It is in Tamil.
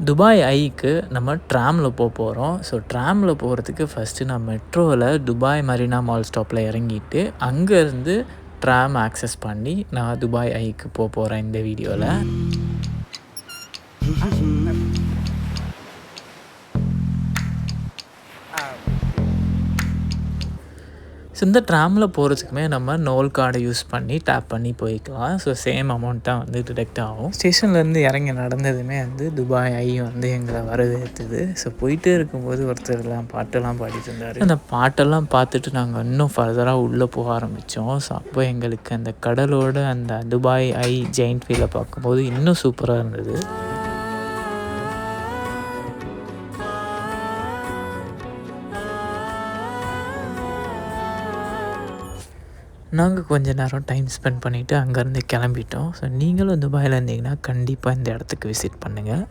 துபாய் ஐக்கு நம்ம ட்ராமில் போகிறோம். ஸோ ட்ராமில் போகிறதுக்கு ஃபஸ்ட்டு நான் மெட்ரோவில் துபாய் மரீனா மால் ஸ்டாப்பில் இறங்கிட்டு அங்கேருந்து ட்ராம் ஆக்சஸ் பண்ணி நான் துபாய் ஐக்கு போகிறேன் இந்த வீடியோவில். ஸோ இந்த ட்ராமில் போகிறதுக்குமே நம்ம நோல் கார்டை யூஸ் பண்ணி டேப் பண்ணி போய்க்கலாம். ஸோ சேம் அமௌண்ட் தான் வந்து டிடெக்ட் ஆகும். ஸ்டேஷன்லேருந்து இறங்கி நடந்ததுமே வந்து துபாய் ஐ வந்து எங்களை வரவேற்றுது. ஸோ போயிட்டே இருக்கும்போது ஒருத்தர்லாம் பாட்டெல்லாம் பாடிட்டு இருந்தார். அந்த பாட்டெல்லாம் பார்த்துட்டு நாங்கள் இன்னும் ஃபர்தராக உள்ளே போக ஆரம்பித்தோம். ஸோ அப்போ எங்களுக்கு அந்த கடலோட அந்த துபாய் ஐ ஜெயிண்ட் வீலை பார்க்கும்போது இன்னும் சூப்பராக இருந்தது. நாங்கள் கொஞ்ச நேரம் டைம் ஸ்பெண்ட் பண்ணிவிட்டு அங்கேருந்து கிளம்பிட்டோம். ஸோ நீங்களும் துபாயில் இருந்தீங்கன்னா கண்டிப்பாக இந்த இடத்துக்கு விசிட் பண்ணுங்கள்.